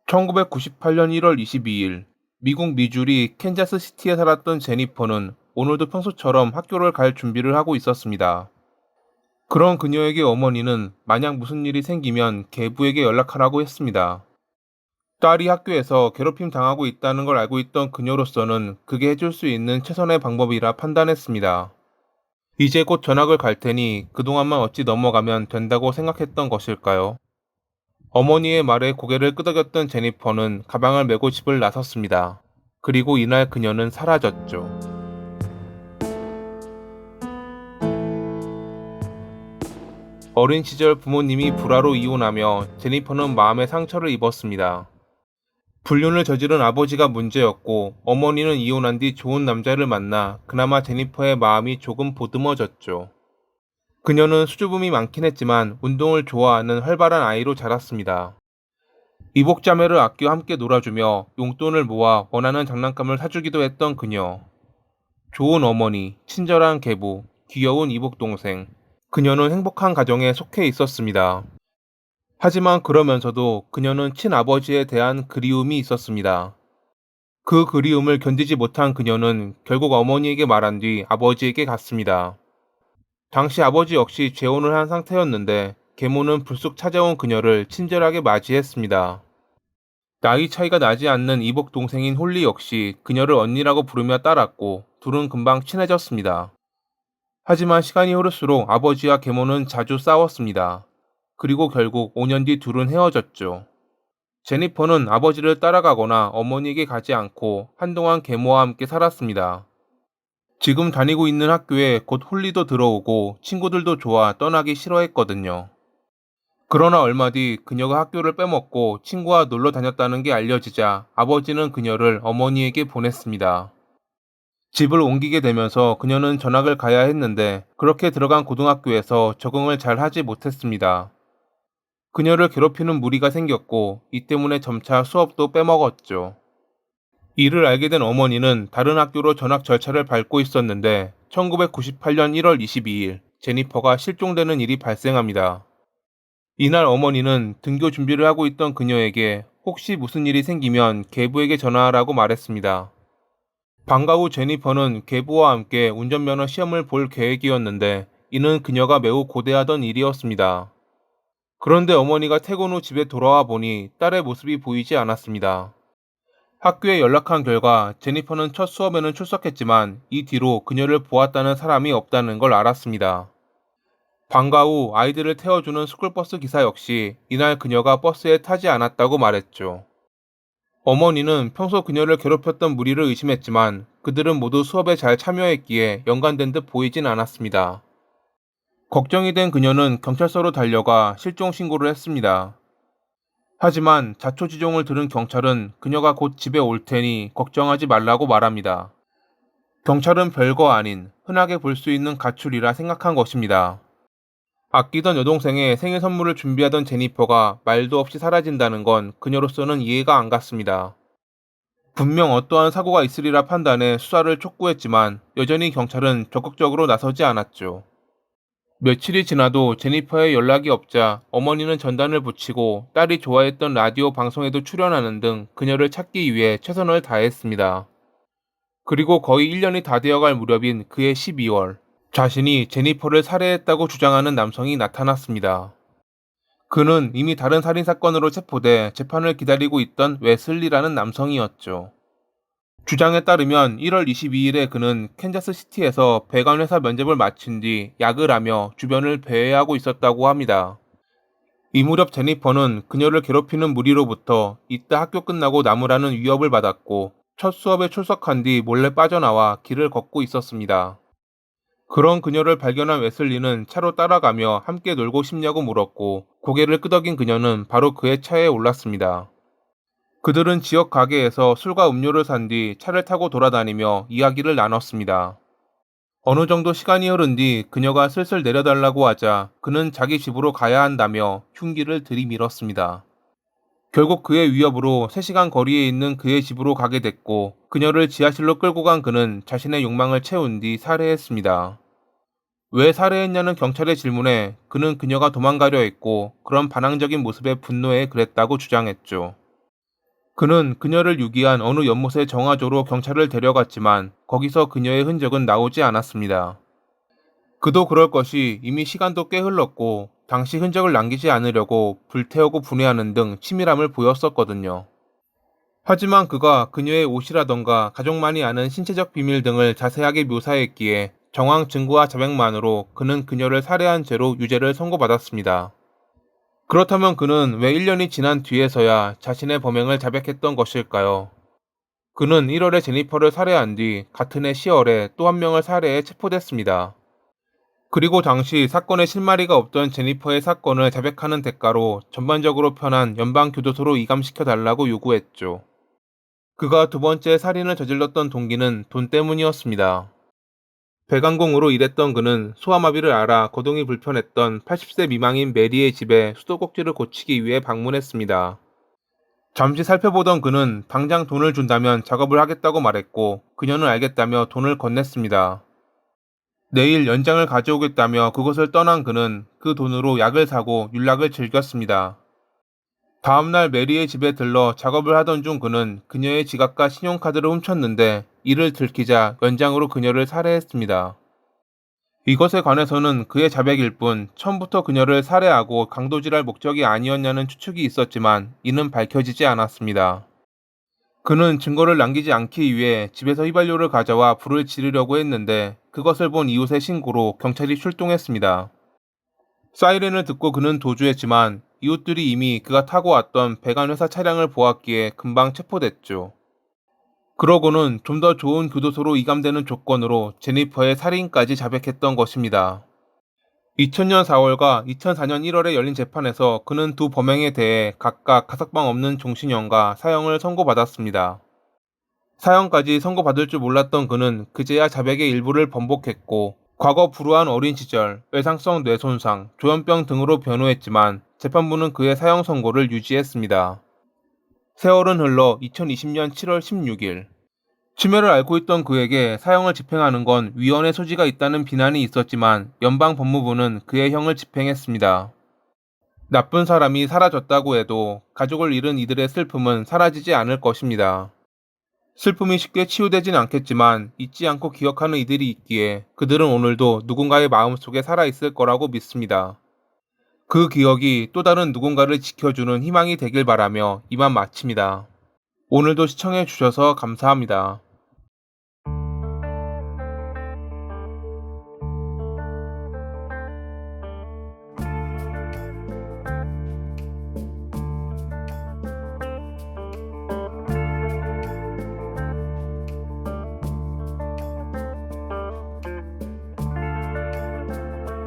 1998년 1월 22일, 미국 미주리 캔자스 시티에 살았던 제니퍼는 오늘도 평소처럼 학교를 갈 준비를 하고 있었습니다. 그런 그녀에게 어머니는 만약 무슨 일이 생기면 계부에게 연락하라고 했습니다. 딸이 학교에서 괴롭힘 당하고 있다는 걸 알고 있던 그녀로서는 그게 해줄 수 있는 최선의 방법이라 판단했습니다. 이제 곧 전학을 갈 테니 그동안만 어찌 넘어가면 된다고 생각했던 것일까요? 어머니의 말에 고개를 끄덕였던 제니퍼는 가방을 메고 집을 나섰습니다. 그리고 이날 그녀는 사라졌죠. 어린 시절 부모님이 불화로 이혼하며 제니퍼는 마음의 상처를 입었습니다. 불륜을 저지른 아버지가 문제였고 어머니는 이혼한 뒤 좋은 남자를 만나 그나마 제니퍼의 마음이 조금 보듬어졌죠. 그녀는 수줍음이 많긴 했지만 운동을 좋아하는 활발한 아이로 자랐습니다. 이복자매를 아껴 함께 놀아주며 용돈을 모아 원하는 장난감을 사주기도 했던 그녀. 좋은 어머니, 친절한 계부, 귀여운 이복동생. 그녀는 행복한 가정에 속해 있었습니다. 하지만 그러면서도 그녀는 친아버지에 대한 그리움이 있었습니다. 그 그리움을 견디지 못한 그녀는 결국 어머니에게 말한 뒤 아버지에게 갔습니다. 당시 아버지 역시 재혼을 한 상태였는데 계모는 불쑥 찾아온 그녀를 친절하게 맞이했습니다. 나이 차이가 나지 않는 이복 동생인 홀리 역시 그녀를 언니라고 부르며 따랐고 둘은 금방 친해졌습니다. 하지만 시간이 흐를수록 아버지와 계모는 자주 싸웠습니다. 그리고 결국 5년 뒤 둘은 헤어졌죠. 제니퍼는 아버지를 따라가거나 어머니에게 가지 않고 한동안 계모와 함께 살았습니다. 지금 다니고 있는 학교에 곧 홀리도 들어오고 친구들도 좋아 떠나기 싫어했거든요. 그러나 얼마 뒤 그녀가 학교를 빼먹고 친구와 놀러 다녔다는 게 알려지자 아버지는 그녀를 어머니에게 보냈습니다. 집을 옮기게 되면서 그녀는 전학을 가야 했는데 그렇게 들어간 고등학교에서 적응을 잘 하지 못했습니다. 그녀를 괴롭히는 무리가 생겼고 이 때문에 점차 수업도 빼먹었죠. 이를 알게 된 어머니는 다른 학교로 전학 절차를 밟고 있었는데 1998년 1월 22일 제니퍼가 실종되는 일이 발생합니다. 이날 어머니는 등교 준비를 하고 있던 그녀에게 혹시 무슨 일이 생기면 계부에게 전화하라고 말했습니다. 방과 후 제니퍼는 계부와 함께 운전면허 시험을 볼 계획이었는데 이는 그녀가 매우 고대하던 일이었습니다. 그런데 어머니가 퇴근 후 집에 돌아와 보니 딸의 모습이 보이지 않았습니다. 학교에 연락한 결과 제니퍼는 첫 수업에는 출석했지만 이 뒤로 그녀를 보았다는 사람이 없다는 걸 알았습니다. 방과 후 아이들을 태워주는 스쿨버스 기사 역시 이날 그녀가 버스에 타지 않았다고 말했죠. 어머니는 평소 그녀를 괴롭혔던 무리를 의심했지만 그들은 모두 수업에 잘 참여했기에 연관된 듯 보이진 않았습니다. 걱정이 된 그녀는 경찰서로 달려가 실종 신고를 했습니다. 하지만 자초지종을 들은 경찰은 그녀가 곧 집에 올 테니 걱정하지 말라고 말합니다. 경찰은 별거 아닌 흔하게 볼 수 있는 가출이라 생각한 것입니다. 아끼던 여동생의 생일 선물을 준비하던 제니퍼가 말도 없이 사라진다는 건 그녀로서는 이해가 안 갔습니다. 분명 어떠한 사고가 있으리라 판단해 수사를 촉구했지만 여전히 경찰은 적극적으로 나서지 않았죠. 며칠이 지나도 제니퍼의 연락이 없자 어머니는 전단을 붙이고 딸이 좋아했던 라디오 방송에도 출연하는 등 그녀를 찾기 위해 최선을 다했습니다. 그리고 거의 1년이 다 되어갈 무렵인 그해 12월, 자신이 제니퍼를 살해했다고 주장하는 남성이 나타났습니다. 그는 이미 다른 살인사건으로 체포돼 재판을 기다리고 있던 웨슬리라는 남성이었죠. 주장에 따르면 1월 22일에 그는 캔자스시티에서 배관회사 면접을 마친 뒤 약을 하며 주변을 배회하고 있었다고 합니다. 이 무렵 제니퍼는 그녀를 괴롭히는 무리로부터 이따 학교 끝나고 나무라는 위협을 받았고 첫 수업에 출석한 뒤 몰래 빠져나와 길을 걷고 있었습니다. 그런 그녀를 발견한 웨슬리는 차로 따라가며 함께 놀고 싶냐고 물었고 고개를 끄덕인 그녀는 바로 그의 차에 올랐습니다. 그들은 지역 가게에서 술과 음료를 산 뒤 차를 타고 돌아다니며 이야기를 나눴습니다. 어느 정도 시간이 흐른 뒤 그녀가 슬슬 내려달라고 하자 그는 자기 집으로 가야 한다며 흉기를 들이밀었습니다. 결국 그의 위협으로 3시간 거리에 있는 그의 집으로 가게 됐고 그녀를 지하실로 끌고 간 그는 자신의 욕망을 채운 뒤 살해했습니다. 왜 살해했냐는 경찰의 질문에 그는 그녀가 도망가려 했고 그런 반항적인 모습에 분노해 그랬다고 주장했죠. 그는 그녀를 유기한 어느 연못의 정화조로 경찰을 데려갔지만 거기서 그녀의 흔적은 나오지 않았습니다. 그도 그럴 것이 이미 시간도 꽤 흘렀고 당시 흔적을 남기지 않으려고 불태우고 분해하는 등 치밀함을 보였었거든요. 하지만 그가 그녀의 옷이라던가 가족만이 아는 신체적 비밀 등을 자세하게 묘사했기에 정황 증거와 자백만으로 그는 그녀를 살해한 죄로 유죄를 선고받았습니다. 그렇다면 그는 왜 1년이 지난 뒤에서야 자신의 범행을 자백했던 것일까요? 그는 1월에 제니퍼를 살해한 뒤 같은 해 10월에 또 한 명을 살해해 체포됐습니다. 그리고 당시 사건에 실마리가 없던 제니퍼의 사건을 자백하는 대가로 전반적으로 편한 연방교도소로 이감시켜 달라고 요구했죠. 그가 두 번째 살인을 저질렀던 동기는 돈 때문이었습니다. 배관공으로 일했던 그는 소아마비를 앓아 거동이 불편했던 80세 미망인 메리의 집에 수도꼭지를 고치기 위해 방문했습니다. 잠시 살펴보던 그는 당장 돈을 준다면 작업을 하겠다고 말했고 그녀는 알겠다며 돈을 건넸습니다. 내일 연장을 가져오겠다며 그곳을 떠난 그는 그 돈으로 약을 사고 윤락을 즐겼습니다. 다음날 메리의 집에 들러 작업을 하던 중 그는 그녀의 지갑과 신용카드를 훔쳤는데 이를 들키자 연장으로 그녀를 살해했습니다. 이것에 관해서는 그의 자백일 뿐 처음부터 그녀를 살해하고 강도질할 목적이 아니었냐는 추측이 있었지만 이는 밝혀지지 않았습니다. 그는 증거를 남기지 않기 위해 집에서 휘발유를 가져와 불을 지르려고 했는데 그것을 본 이웃의 신고로 경찰이 출동했습니다. 사이렌을 듣고 그는 도주했지만 이웃들이 이미 그가 타고 왔던 배관 회사 차량을 보았기에 금방 체포됐죠. 그러고는 좀 더 좋은 교도소로 이감되는 조건으로 제니퍼의 살인까지 자백했던 것입니다. 2000년 4월과 2004년 1월에 열린 재판에서 그는 두 범행에 대해 각각 가석방 없는 종신형과 사형을 선고받았습니다. 사형까지 선고받을 줄 몰랐던 그는 그제야 자백의 일부를 번복했고 과거 불우한 어린 시절, 외상성 뇌손상, 조현병 등으로 변호했지만 재판부는 그의 사형 선고를 유지했습니다. 세월은 흘러 2020년 7월 16일 치매를 앓고 있던 그에게 사형을 집행하는 건 위헌의 소지가 있다는 비난이 있었지만 연방법무부는 그의 형을 집행했습니다. 나쁜 사람이 사라졌다고 해도 가족을 잃은 이들의 슬픔은 사라지지 않을 것입니다. 슬픔이 쉽게 치유되진 않겠지만 잊지 않고 기억하는 이들이 있기에 그들은 오늘도 누군가의 마음속에 살아있을 거라고 믿습니다. 그 기억이 또 다른 누군가를 지켜주는 희망이 되길 바라며 이만 마칩니다. 오늘도 시청해 주셔서 감사합니다.